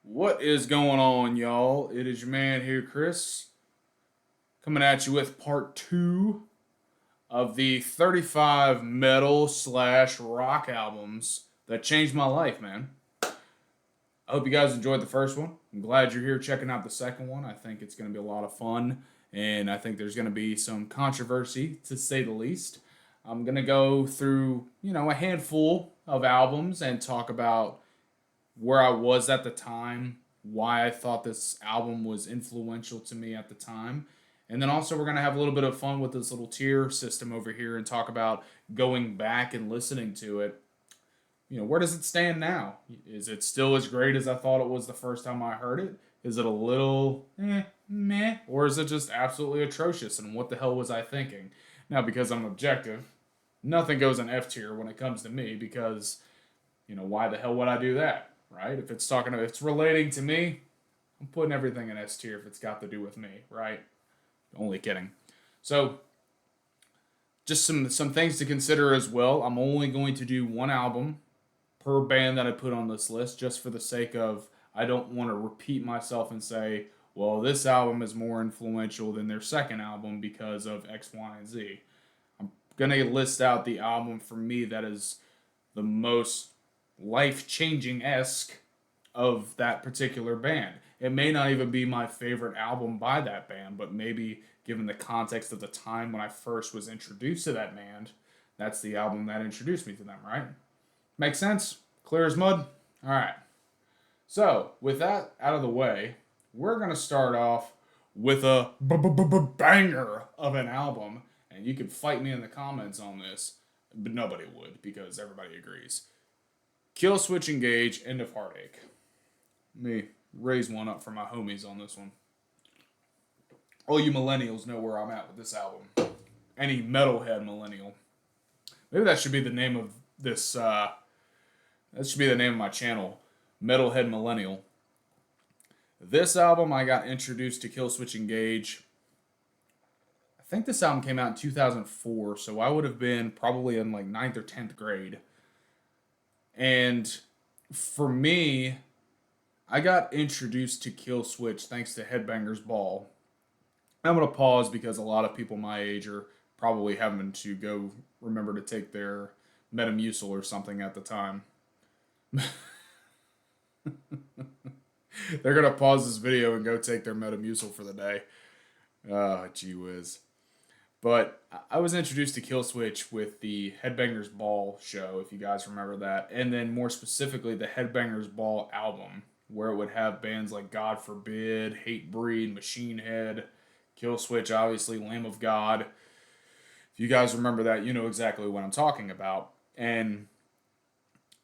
What is going on, y'all? It is your man here, Chris, coming at you with part two of the 35 metal slash rock albums that changed my life, man. I hope you guys enjoyed the first one. I'm glad you're here checking out the second one. I think it's going to be a lot of fun, and I think there's going to be some controversy, to say the least. I'm going to go through, a handful of albums and talk about where I was at the time, why I thought this album was influential to me at the time. And then also, we're going to have a little bit of fun with this little tier system over here and talk about going back and listening to it. Where does it stand now? Is it still as great as I thought it was the first time I heard it? Is it a little meh? Or is it just absolutely atrocious? And what the hell was I thinking? Now, because I'm objective, nothing goes in F tier when it comes to me because, why the hell would I do that? Right? If it's relating to me, I'm putting everything in S tier if it's got to do with me, right? Only kidding. So, just some things to consider as well. I'm only going to do one album per band that I put on this list, just for the sake of I don't want to repeat myself and say, well, this album is more influential than their second album because of X, Y, and Z. I'm gonna list out the album for me that is the most life changing esque of that particular band. It may not even be my favorite album by that band, but maybe given the context of the time when I first was introduced to that band, that's the album that introduced me to them, right? Makes sense? Clear as mud? All right. So, with that out of the way, we're going to start off with a banger of an album. And you can fight me in the comments on this, but nobody would because everybody agrees. Kill Switch Engage, End of Heartache. Let me raise one up for my homies on this one. All you millennials know where I'm at with this album. Any metalhead millennial. Maybe that should be the name of this. That should be the name of my channel, Metalhead Millennial. This album, I got introduced to Kill Switch Engage. I think this album came out in 2004, so I would have been probably in like ninth or 10th grade. And for me, I got introduced to Kill Switch thanks to Headbangers Ball. I'm going to pause because a lot of people my age are probably having to go remember to take their Metamucil or something at the time. They're going to pause this video and go take their Metamucil for the day. Oh, gee whiz. But I was introduced to Kill Switch with the Headbangers Ball show, if you guys remember that. And then more specifically, the Headbangers Ball album, where it would have bands like God Forbid, Hatebreed, Machine Head, Kill Switch, obviously, Lamb of God. If you guys remember that, you know exactly what I'm talking about. And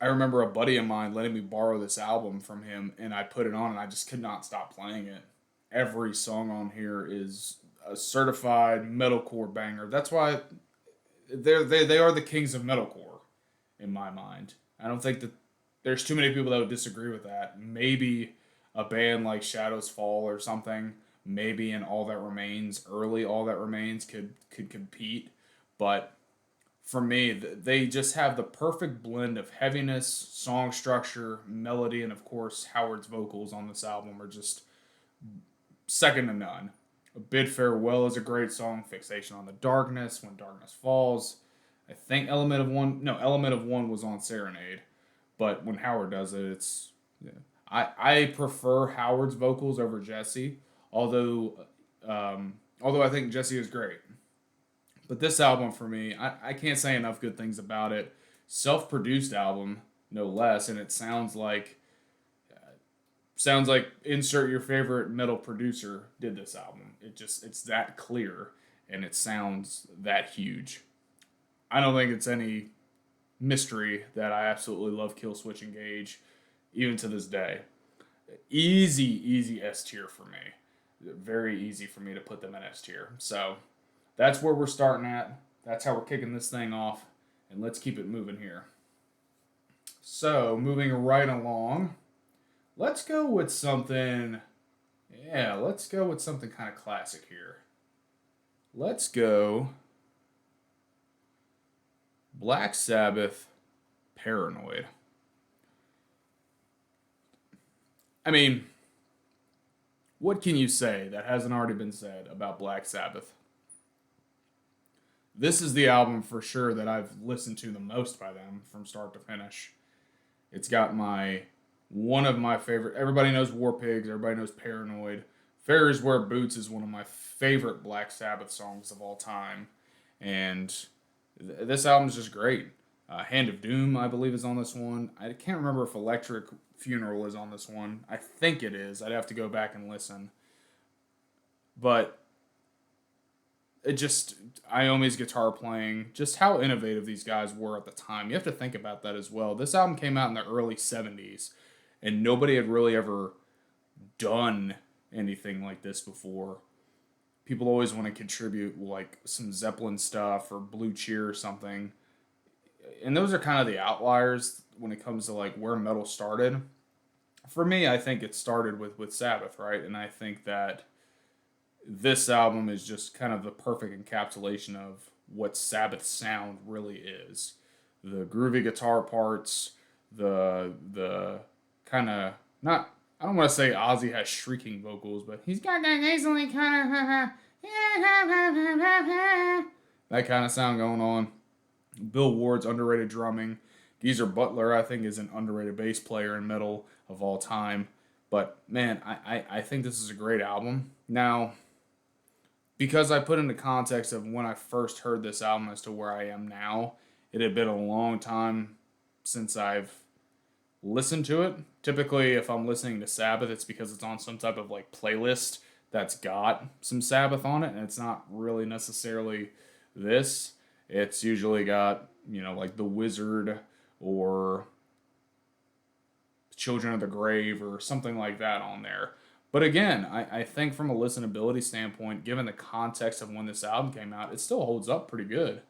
I remember a buddy of mine letting me borrow this album from him, and I put it on, and I just could not stop playing it. Every song on here is a certified metalcore banger. That's why they are the kings of metalcore in my mind. I don't think that there's too many people that would disagree with that. Maybe a band like Shadows Fall or something, maybe in All That Remains, early All That Remains could compete, but for me, they just have the perfect blend of heaviness, song structure, melody, and of course, Howard's vocals on this album are just second to none. A Bid Farewell is a great song. Fixation on the Darkness, When Darkness Falls. I think Element of One was on Serenade, but when Howard does it, it's yeah. I prefer Howard's vocals over Jesse, although although I think Jesse is great. But this album for me, I can't say enough good things about it. Self-produced album, no less, and it sounds like insert your favorite metal producer did this album. It's that clear and it sounds that huge. I don't think it's any mystery that I absolutely love Kill Switch Engage, even to this day. Easy S tier for me. Very easy for me to put them in S tier. So that's where we're starting at. That's how we're kicking this thing off. And let's keep it moving here. So, moving right along, let's go with something. Yeah, let's go with something kind of classic here. Let's go Black Sabbath Paranoid. I mean, what can you say that hasn't already been said about Black Sabbath? This is the album for sure that I've listened to the most by them from start to finish. It's got my one of my favorite. Everybody knows War Pigs. Everybody knows Paranoid. Fairies Wear Boots is one of my favorite Black Sabbath songs of all time, and this album is just great. Hand of Doom, I believe, is on this one. I can't remember if Electric Funeral is on this one. I think it is. I'd have to go back and listen. But it just Iommi's guitar playing, just how innovative these guys were at the time. You have to think about that as well. This album came out in the early 70s, and nobody had really ever done anything like this before. People always want to contribute like some Zeppelin stuff or Blue Cheer or something. And those are kind of the outliers when it comes to like where metal started. For me, I think it started with Sabbath, right? And I think that this album is just kind of the perfect encapsulation of what Sabbath sound really is. The groovy guitar parts, the kind of not I don't want to say Ozzy has shrieking vocals, but he's got that nasally kind of that kind of sound going on. Bill Ward's underrated drumming. Geezer Butler, I think, is an underrated bass player in metal of all time. But man, I think this is a great album. Now, because I put into context of when I first heard this album as to where I am now, it had been a long time since I've listened to it. Typically, if I'm listening to Sabbath, it's because it's on some type of like playlist that's got some Sabbath on it, and it's not really necessarily this. It's usually got, like The Wizard or Children of the Grave or something like that on there. But again, I think from a listenability standpoint, given the context of when this album came out, it still holds up pretty good.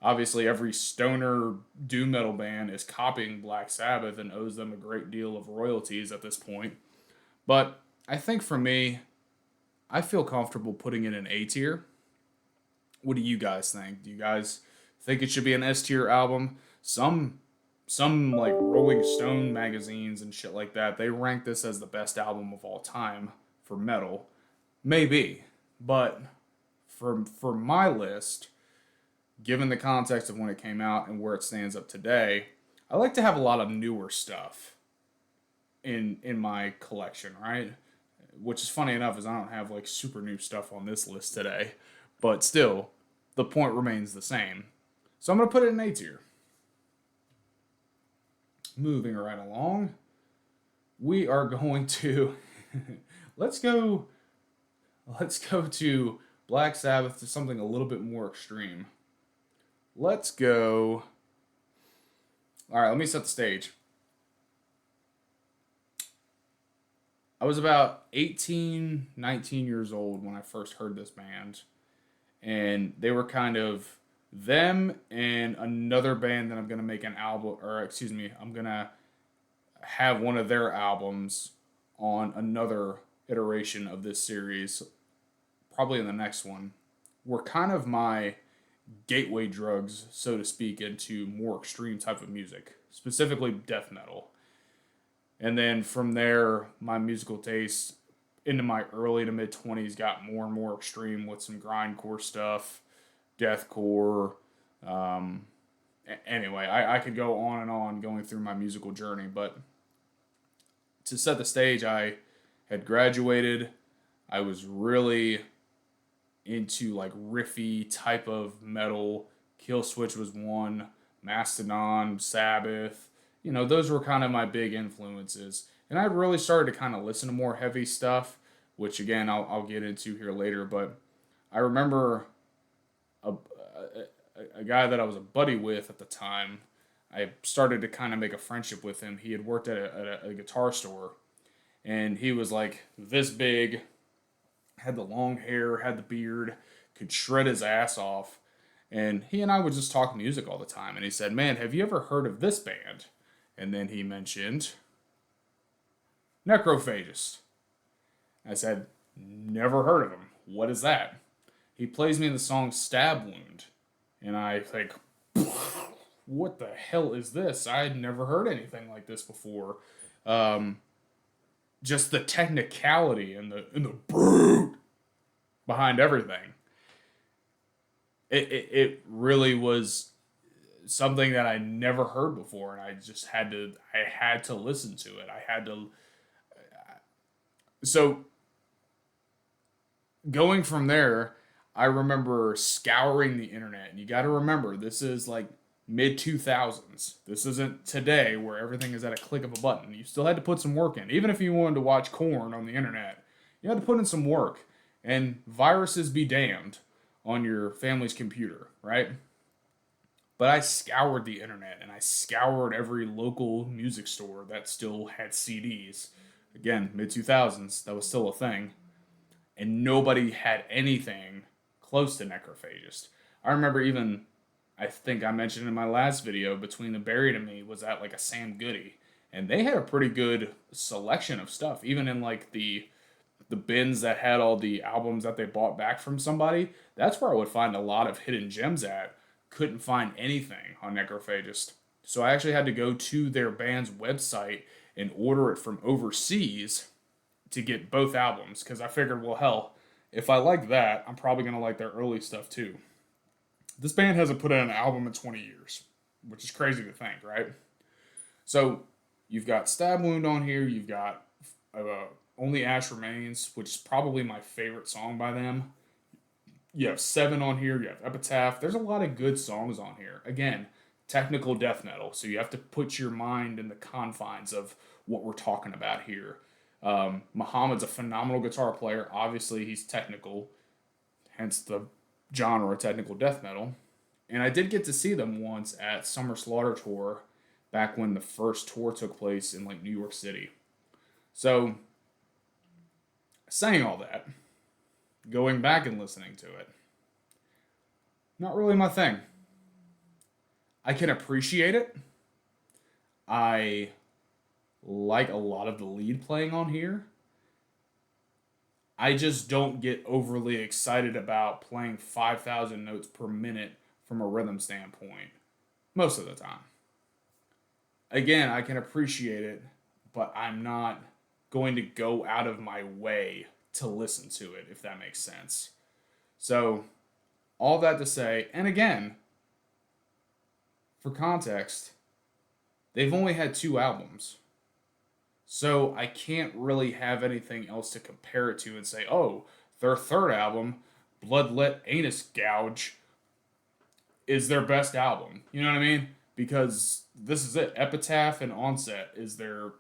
Obviously, every stoner doom metal band is copying Black Sabbath and owes them a great deal of royalties at this point. But I think for me, I feel comfortable putting it in A tier. What do you guys think? Do you guys think it should be an S tier album? Some like Rolling Stone magazines and shit like that, they rank this as the best album of all time for metal. Maybe, but for my list, given the context of when it came out and where it stands up today, I like to have a lot of newer stuff in my collection, right? Which is funny enough is I don't have like super new stuff on this list today, but still, the point remains the same. So I'm gonna put it in A tier. Moving right along, we are going to let's go let's go to Black Sabbath to something a little bit more extreme. Let's go. All right, let me set the stage. I was about 18, 19 years old when I first heard this band, and they were kind of them and another band that I'm going to make an album, or excuse me, I'm going to have one of their albums on another iteration of this series, probably in the next one, were kind of my gateway drugs, so to speak, into more extreme type of music, specifically death metal. And then from there, my musical taste into my early to mid 20s got more and more extreme with some grindcore stuff, deathcore. Um, anyway, I could go on and on going through my musical journey, but to set the stage, I had graduated. I was really into like riffy type of metal. Killswitch was one, Mastodon, Sabbath. Those were kind of my big influences. And I really started to kind of listen to more heavy stuff, which again, I'll get into here later. But I remember a guy that I was a buddy with at the time. I started to kind of make a friendship with him. He had worked at a guitar store, and he was like this big, had the long hair, had the beard, could shred his ass off. And he and I would just talk music all the time. And he said, "Man, have you ever heard of this band?" And then he mentioned Necrophagist. I said, "Never heard of him. What is that?" He plays me the song Stab Wound. And I think, what the hell is this? I had never heard anything like this before. Um, just the technicality and the brute behind everything. It really was something that I never heard before, and I had to listen to it. I had to. So going from there, I remember scouring the internet, and you got to remember this is like mid 2000s. This isn't today where everything is at a click of a button. You still had to put some work in, even if you wanted to watch Corn on the internet. You had to put in some work, and viruses be damned on your family's computer, right? But I scoured the internet and I scoured every local music store that still had CDs. Again, mid 2000s, that was still a thing. And nobody had anything close to Necrophagist. I remember even, I think I mentioned in my last video, Between the Buried and Me was at like a Sam Goody. And they had a pretty good selection of stuff, even in like the bins that had all the albums that they bought back from somebody. That's where I would find a lot of hidden gems at. Couldn't find anything on Necrophagist. So I actually had to go to their band's website and order it from overseas to get both albums because I figured, well, hell, if I like that, I'm probably going to like their early stuff too. This band hasn't put out an album in 20 years, which is crazy to think, right? So you've got Stab Wound on here, you've got Only Ash Remains, which is probably my favorite song by them. You have Seven on here, you have Epitaph. There's a lot of good songs on here. Again, technical death metal, so you have to put your mind in the confines of what we're talking about here. Muhammad's a phenomenal guitar player. Obviously, he's technical, hence the genre technical death metal. And I did get to see them once at Summer Slaughter Tour back when the first tour took place in like New York City. So, saying all that, going back and listening to it, not really my thing. I can appreciate it. I like a lot of the lead playing on here. I just don't get overly excited about playing 5,000 notes per minute from a rhythm standpoint most of the time. Again, I can appreciate it, but I'm not going to go out of my way to listen to it, if that makes sense. So, all that to say, and again, for context, they've only had 2 albums. So I can't really have anything else to compare it to and say, oh, their third album, Bloodlet Anus Gouge, is their best album. You know what I mean? Because this is it. Epitaph and Onset is their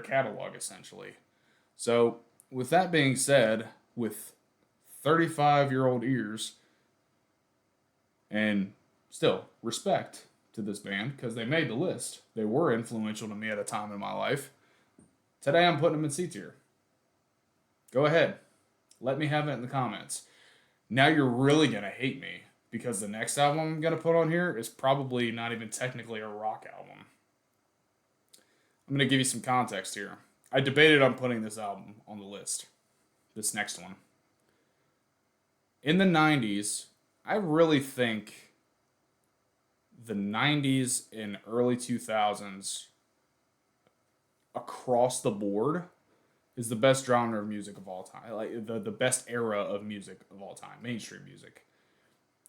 catalog essentially. So with that being said, with 35-year-old ears, and still respect to this band because they made the list. They were influential to me at a time in my life. Today I'm putting them in C tier. Go ahead. Let me have it in the comments. Now you're really going to hate me because the next album I'm going to put on here is probably not even technically a rock album. I'm going to give you some context here. I debated on putting this album on the list. This next one. In the 90s, I really think the 90s and early 2000s across the board is the best genre of music of all time. Like the best era of music of all time, mainstream music.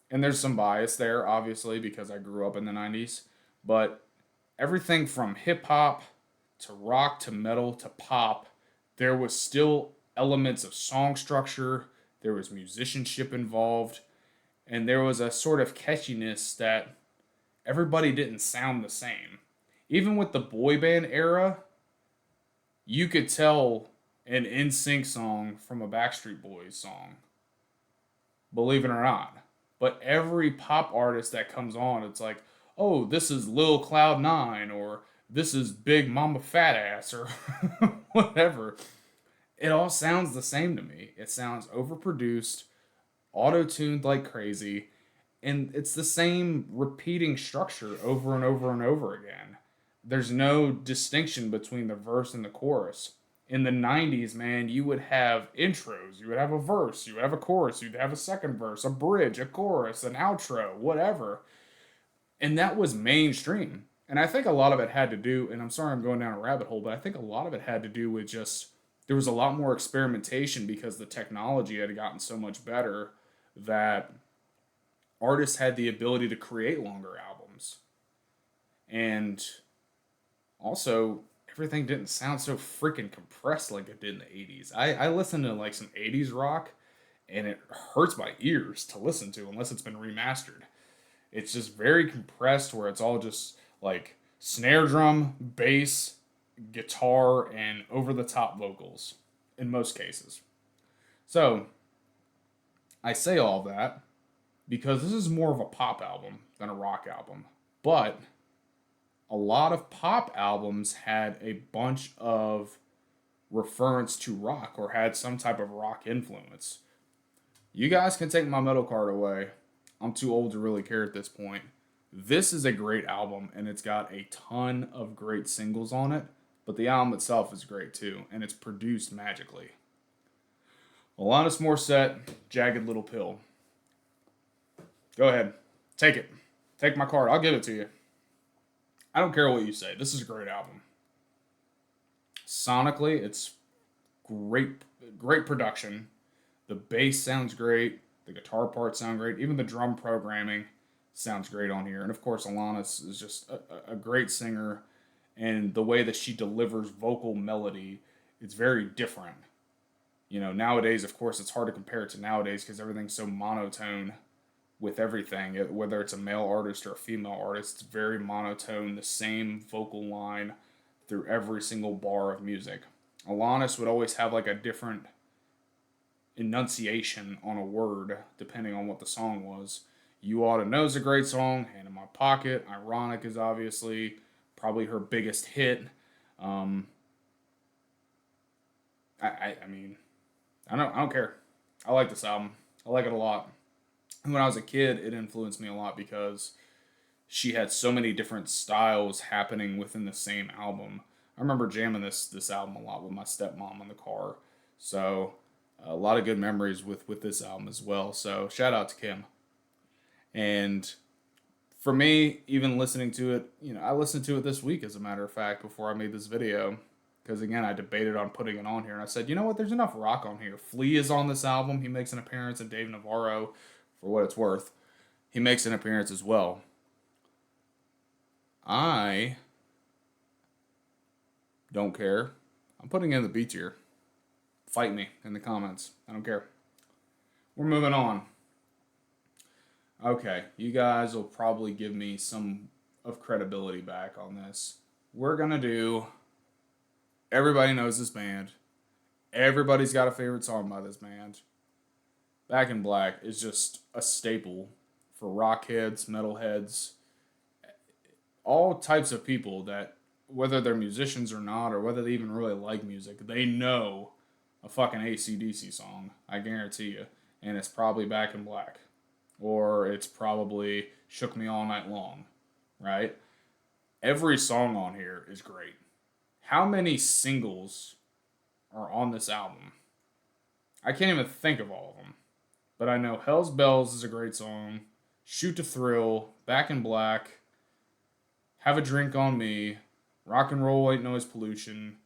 And there's some bias there, obviously, because I grew up in the 90s. But everything from hip hop to rock to metal to pop, there was still elements of song structure, there was musicianship involved, and there was a sort of catchiness that everybody didn't sound the same. Even with the boy band era, you could tell an NSYNC song from a Backstreet Boys song. Believe it or not. But every pop artist that comes on, it's like, oh, this is Lil Cloud 9, or this is Big Mama Fat Ass, or whatever. It all sounds the same to me. It sounds overproduced, auto-tuned like crazy, and it's the same repeating structure over and over and over again. There's no distinction between the verse and the chorus. In the 90s, man, you would have intros, you would have a verse, you would have a chorus, you'd have a second verse, a bridge, a chorus, an outro, whatever. And that was mainstream. And I think a lot of it had to do, and I'm sorry I'm going down a rabbit hole, but I think a lot of it had to do with just there was a lot more experimentation because the technology had gotten so much better that artists had the ability to create longer albums. And also, everything didn't sound so freaking compressed like it did in the 80s. I listened to like some 80s rock, and it hurts my ears to listen to unless it's been remastered. It's just very compressed where it's all just like snare drum, bass, guitar, and over the top vocals in most cases. So I say all that because this is more of a pop album than a rock album. But a lot of pop albums had a bunch of reference to rock or had some type of rock influence. You guys can take my metal card away. I'm too old to really care at this point. This is a great album and it's got a ton of great singles on it, but the album itself is great too, and it's produced magically. Alanis Morissette, Jagged Little Pill. Go ahead. Take it. Take my card. I'll give it to you. I don't care what you say. This is a great album. Sonically, it's great production. The bass sounds great. The guitar parts sound great. Even the drum programming sounds great on here. And of course, Alanis is just a great singer. And the way that she delivers vocal melody, it's very different. You know, nowadays, of course, it's hard to compare it to nowadays because everything's so monotone with everything. Whether it's a male artist or a female artist, it's very monotone, the same vocal line through every single bar of music. Alanis would always have like a different enunciation on a word depending on what the song was. You Oughta Know is a great song. Hand in My Pocket. Ironic is obviously probably her biggest hit. Um, I mean, I don't care. I like this album. I like it a lot. And when I was a kid, it influenced me a lot because she had so many different styles happening within the same album. I remember jamming this album a lot with my stepmom in the car. So a lot of good memories with this album as well. So shout out to Kim. And for me, even listening to it, you know, I listened to it this week as a matter of fact before I made this video. Because again, I debated on putting it on here, and I said, you know what? There's enough rock on here. Flea is on this album. He makes an appearance, and Dave Navarro, for what it's worth, he makes an appearance as well. I don't care. I'm putting in the B tier. Fight me in the comments. I don't care. We're moving on. Okay, you guys will probably give me some of credibility back on this. We're going to do Everybody Knows This Band. Everybody's got a favorite song by this band. Back in Black is just a staple for rock heads, metal heads, all types of people that, whether they're musicians or not, or whether they even really like music, they know a fucking AC/DC song. I guarantee you. And it's probably Back in Black. Or it's probably Shook Me All Night Long. Right? Every song on here is great. How many singles are on this album? I can't even think of all of them. But I know Hell's Bells is a great song. Shoot to Thrill, Back in Black, Have a Drink on Me, Rock and Roll White Noise Pollution.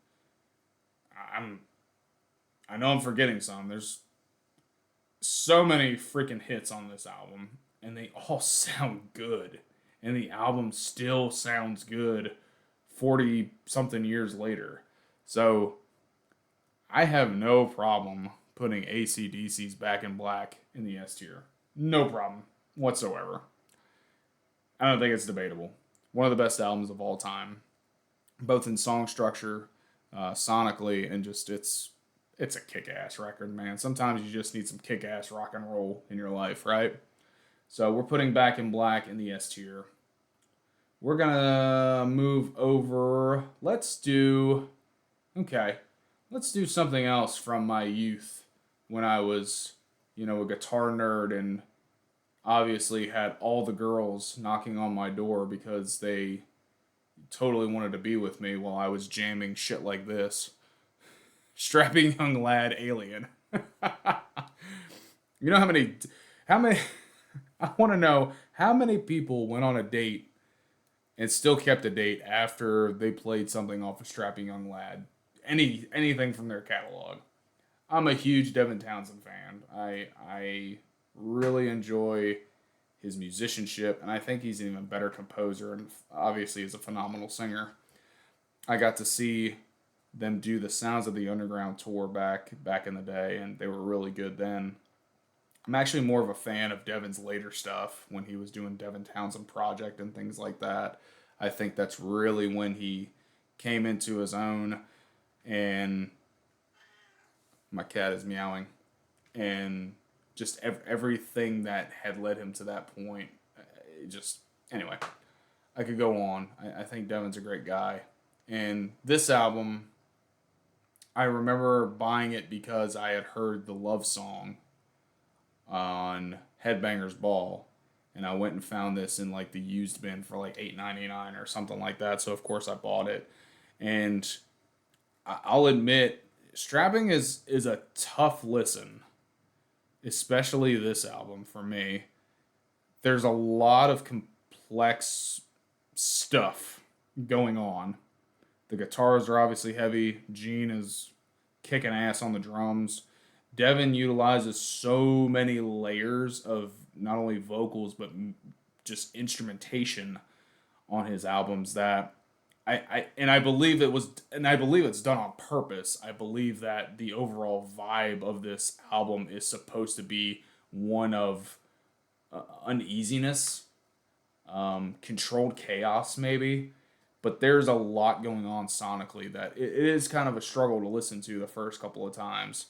I know I'm forgetting some. There's so many freaking hits on this album, and they all sound good. And the album still sounds good 40 something years later. So I have no problem putting AC/DC's Back in Black in the S tier. No problem whatsoever. I don't think it's debatable. One of the best albums of all time, both in song structure, sonically, and just it's a kick-ass record, man. Sometimes you just need some kick-ass rock and roll in your life, right? So we're putting Back in Black in the S tier. We're gonna move over. Let's do something else from my youth when I was, you know, a guitar nerd and obviously had all the girls knocking on my door because they totally wanted to be with me while I was jamming shit like this. Strapping Young Lad, Alien. You know how many, I want to know how many people went on a date and still kept a date after they played something off of Strapping Young Lad. anything from their catalog. I'm a huge Devin Townsend fan. I really enjoy his musicianship, and I think he's an even better composer, and obviously he's a phenomenal singer. I got to see them do the Sounds of the Underground tour back in the day, and they were really good then. I'm actually more of a fan of Devin's later stuff when he was doing Devin Townsend Project and things like that. I think that's really when he came into his own, and my cat is meowing, and just everything that had led him to that point. Just anyway, I could go on. I think Devin's a great guy, and this album, I remember buying it because I had heard the love song on Headbangers Ball, and I went and found this in like the used bin for like $8.99 or something like that. So of course I bought it, and I'll admit, Strapping is a tough listen, especially this album for me. There's a lot of complex stuff going on. The guitars are obviously heavy. Gene is kicking ass on the drums. Devin utilizes so many layers of not only vocals but just instrumentation on his albums that I believe I believe it's done on purpose. I believe that the overall vibe of this album is supposed to be one of uneasiness, controlled chaos, maybe. But there's a lot going on sonically that it is kind of a struggle to listen to the first couple of times.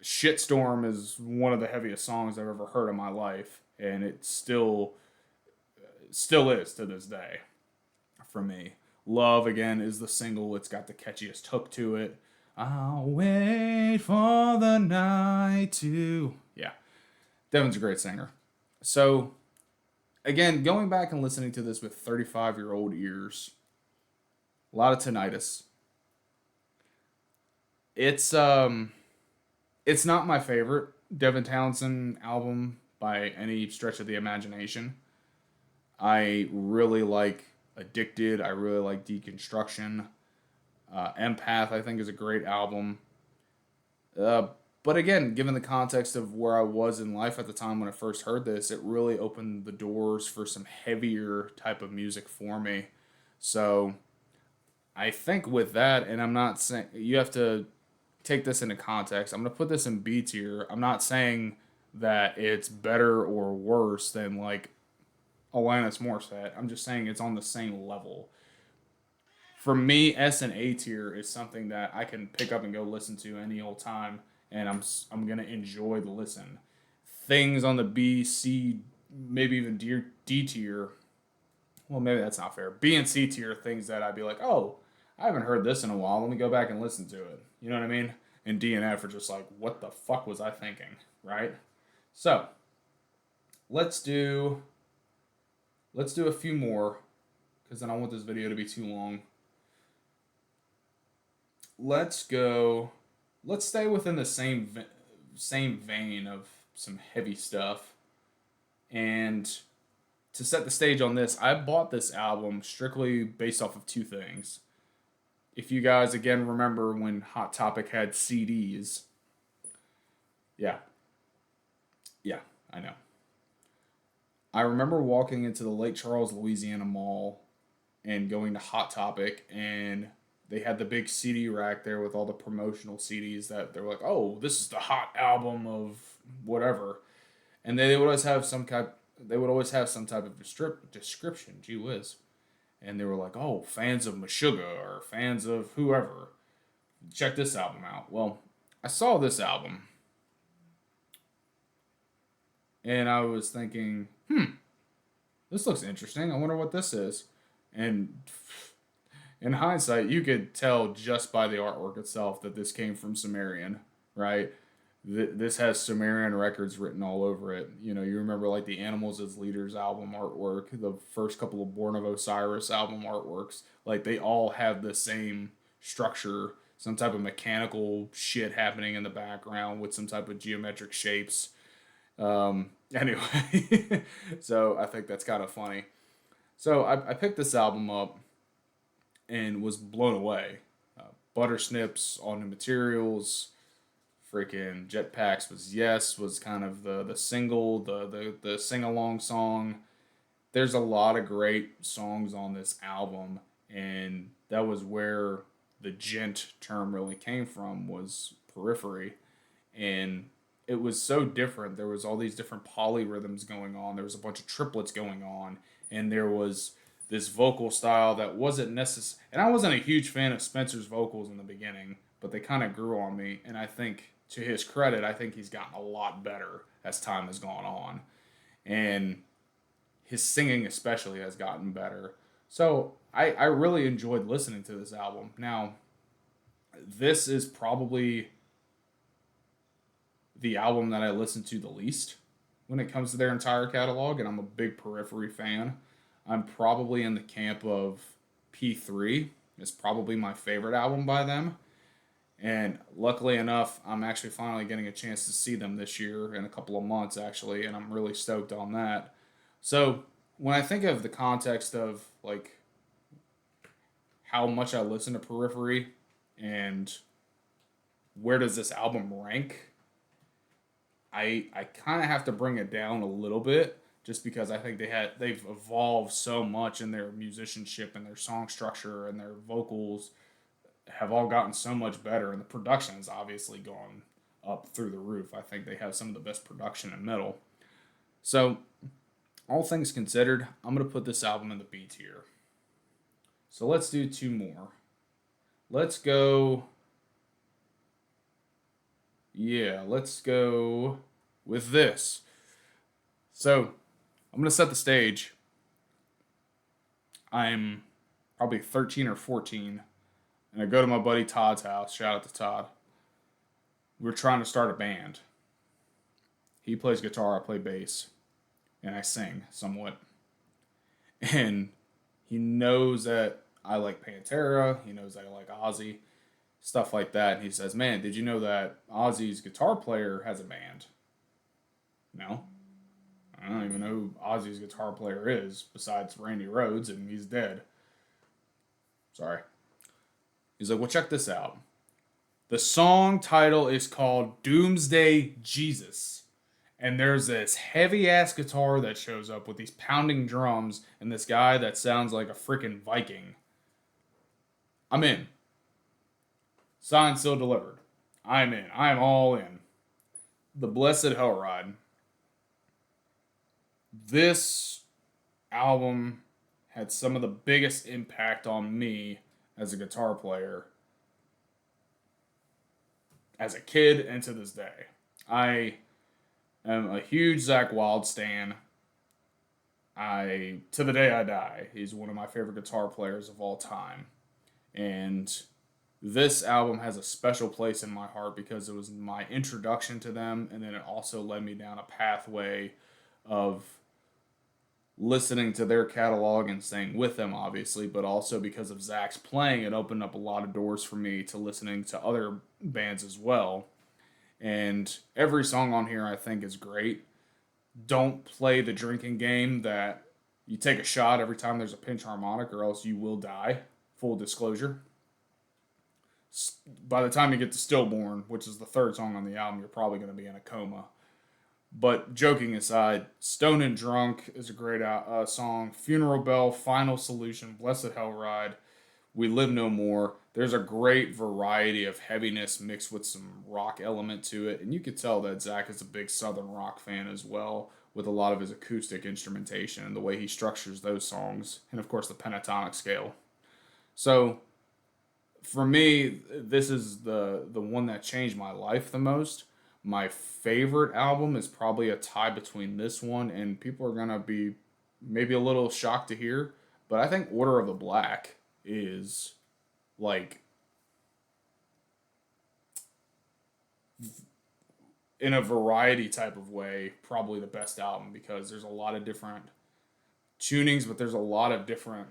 Shitstorm is one of the heaviest songs I've ever heard in my life, and it still is to this day for me. Love again is the single. It's got the catchiest hook to it. I'll wait for the night to. Yeah, Devin's a great singer. So again, going back and listening to this with 35-year-old ears, a lot of tinnitus. It's it's not my favorite Devin Townsend album by any stretch of the imagination. I really like Addicted. I really like Deconstruction. Empath, I think, is a great album. Uh, but again, given the context of where I was in life at the time when I first heard this, it really opened the doors for some heavier type of music for me. So I think with that, and I'm not saying you have to take this into context. I'm gonna put this in B tier. I'm not saying that it's better or worse than like Alanis Morissette. I'm just saying it's on the same level. For me, S and A tier is something that I can pick up and go listen to any old time, and I'm gonna enjoy the listen. Things on the B, C, maybe even D tier. Well, maybe that's not fair. B and C tier things that I'd be like, oh, I haven't heard this in a while. Let me go back and listen to it. You know what I mean? And D and F are just like, what the fuck was I thinking, right? So let's do a few more because then I want this video to be too long. Let's go. Let's stay within the same vein of some heavy stuff. And to set the stage on this, I bought this album strictly based off of two things. If you guys again remember when Hot Topic had CDs, yeah, yeah, I know. I remember walking into the Lake Charles, Louisiana mall and going to Hot Topic, and they had the big CD rack there with all the promotional CDs that they're like, oh, this is the hot album of whatever, and they would always have some type of description. Gee whiz, and they were like, oh, fans of Meshuggah or fans of whoever, check this album out. Well, I saw this album, and I was thinking, this looks interesting. I wonder what this is. And in hindsight, you could tell just by the artwork itself that this came from Sumerian, right? This has Sumerian Records written all over it. You know, you remember like the Animals as Leaders album artwork, the first couple of Born of Osiris album artworks. Like they all have the same structure, some type of mechanical shit happening in the background with some type of geometric shapes. Anyway, so I think that's kind of funny. So I picked this album up and was blown away. Butter Snips, All New Materials, freaking Jetpacks was kind of the single, the sing along song. There's a lot of great songs on this album, and that was where the gent term really came from, was Periphery. And it was so different. There was all these different polyrhythms going on. There was a bunch of triplets going on, and there was this vocal style that wasn't necessary. And I wasn't a huge fan of Spencer's vocals in the beginning, but they kind of grew on me. And I think, to his credit, I think he's gotten a lot better as time has gone on, and his singing especially has gotten better. So I really enjoyed listening to this album. Now, this is probably the album that I listen to the least when it comes to their entire catalog, and I'm a big Periphery fan. I'm probably in the camp of P3. It's probably my favorite album by them. And luckily enough, I'm actually finally getting a chance to see them this year in a couple of months, actually, and I'm really stoked on that. So, when I think of the context of like how much I listen to Periphery and where does this album rank, I kind of have to bring it down a little bit just because I think they've evolved so much in their musicianship and their song structure and their vocals have all gotten so much better, and the production has obviously gone up through the roof. I think they have some of the best production in metal. So, all things considered, I'm going to put this album in the B tier. So, let's do two more. Let's go. Yeah, let's go with this. So, I'm going to set the stage. I'm probably 13 or 14, and I go to my buddy Todd's house. Shout out to Todd. We're trying to start a band. He plays guitar, I play bass, and I sing somewhat. And he knows that I like Pantera. He knows that I like Ozzy, stuff like that. And he says, "Man, did you know that Ozzy's guitar player has a band?" No. I don't even know who Ozzy's guitar player is besides Randy Rhoads, and he's dead. Sorry. He's like, "Well, check this out. The song title is called Doomsday Jesus. And there's this heavy ass guitar that shows up with these pounding drums and this guy that sounds like a freaking Viking. I'm in. Signed, still delivered. I'm in. I'm all in. The Blessed Hellride. This album had some of the biggest impact on me as a guitar player as a kid and to this day. I am a huge Zakk Wylde stan. To the day I die, he's one of my favorite guitar players of all time. And this album has a special place in my heart because it was my introduction to them, and then it also led me down a pathway of listening to their catalog and staying with them, obviously, but also because of Zakk's playing, it opened up a lot of doors for me to listening to other bands as well. And every song on here I think is great. Don't play the drinking game that you take a shot every time there's a pinch harmonic or else you will die. Full disclosure. By the time you get to Stillborn, which is the third song on the album, you're probably going to be in a coma. But joking aside, Stone and Drunk is a great song. Funeral Bell, Final Solution, Blessed Hellride, We Live No More. There's a great variety of heaviness mixed with some rock element to it. And you could tell that Zakk is a big Southern rock fan as well, with a lot of his acoustic instrumentation and the way he structures those songs. And of course, the pentatonic scale. So, for me, this is the one that changed my life the most. My favorite album is probably a tie between this one, and people are gonna be maybe a little shocked to hear, but I think Order of the Black is like in a variety type of way probably the best album because there's a lot of different tunings, but there's a lot of different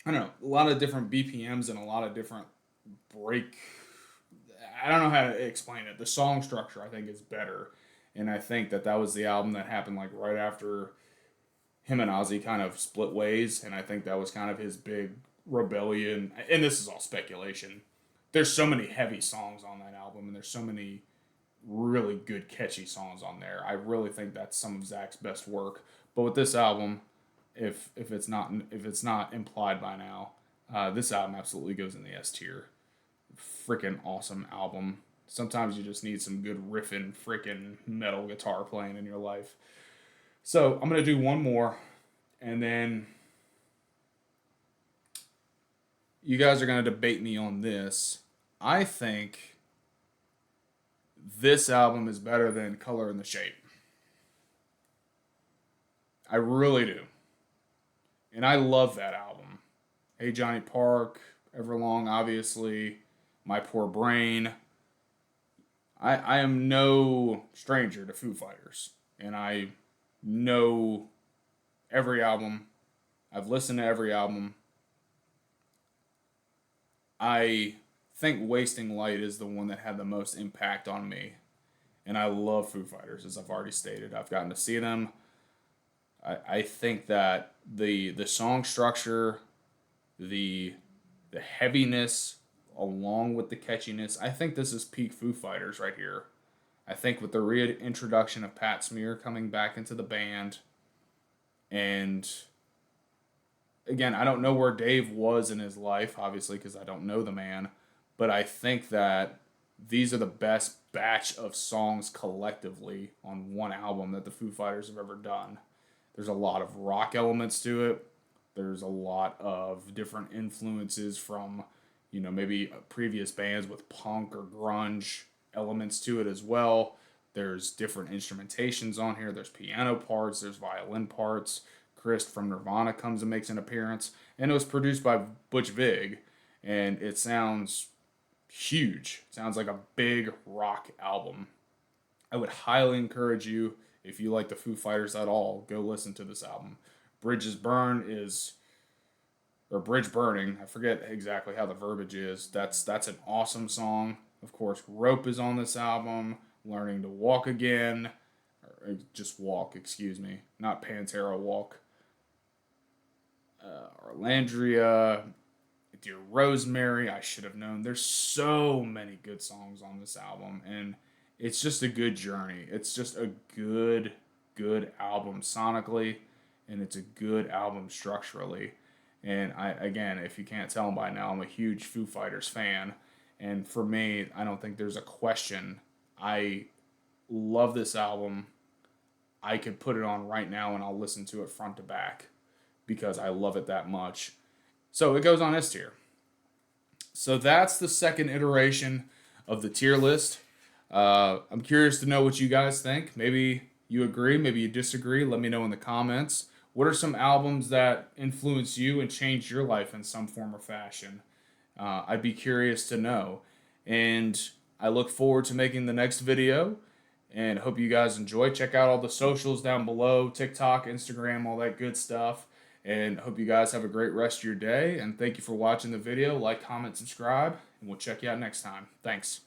I don't know, a lot of different BPMs and a lot of different break. I don't know how to explain it. The song structure I think is better, and I think that was the album that happened like right after him and Ozzy kind of split ways, and I think that was kind of his big rebellion. And this is all speculation, there's so many heavy songs on that album, and there's so many really good catchy songs on there. I really think that's some of Zach's best work. But with this album, if it's not implied by now, this album absolutely goes in the S tier. Freaking awesome album. Sometimes you just need some good riffing freaking metal guitar playing in your life. So I'm gonna do one more, and then you guys are gonna debate me on this. I think this album is better than Color in the Shape. I really do. And I love that album. Hey Johnny Park, Everlong, obviously, My Poor Brain. I am no stranger to Foo Fighters. And I know every album. I've listened to every album. I think Wasting Light is the one that had the most impact on me. And I love Foo Fighters, as I've already stated. I've gotten to see them. I think that the song structure, the the heaviness along with the catchiness, I think this is peak Foo Fighters right here. I think with the reintroduction of Pat Smear coming back into the band, and again, I don't know where Dave was in his life, obviously, because I don't know the man, but I think that these are the best batch of songs collectively on one album that the Foo Fighters have ever done. There's a lot of rock elements to it. There's a lot of different influences from, maybe previous bands with punk or grunge elements to it as well. There's different instrumentations on here. There's piano parts, there's violin parts. Chris from Nirvana comes and makes an appearance. And it was produced by Butch Vig. And it sounds huge. It sounds like a big rock album. I would highly encourage you, if you like the Foo Fighters at all, go listen to this album. Bridges Burn is, or Bridge Burning, I forget exactly how the verbiage is. That's an awesome song. Of course, Rope is on this album. Learning to Walk Again, or just Walk, excuse me, not Pantera Walk. Orlandria, Dear Rosemary, I Should Have Known. There's so many good songs on this album, and it's just a good journey. It's just a good album sonically, and it's a good album structurally. And again, if you can't tell by now, I'm a huge Foo Fighters fan, and for me, I don't think there's a question. I love this album. I could put it on right now, and I'll listen to it front to back because I love it that much. So it goes on S tier. So that's the second iteration of the tier list. I'm curious to know what you guys think. Maybe you agree, maybe you disagree. Let me know in the comments. What are some albums that influenced you and changed your life in some form or fashion? I'd be curious to know. And I look forward to making the next video and hope you guys enjoy. Check out all the socials down below, TikTok, Instagram, all that good stuff. And hope you guys have a great rest of your day. And thank you for watching the video. Like, comment, subscribe, and we'll check you out next time. Thanks.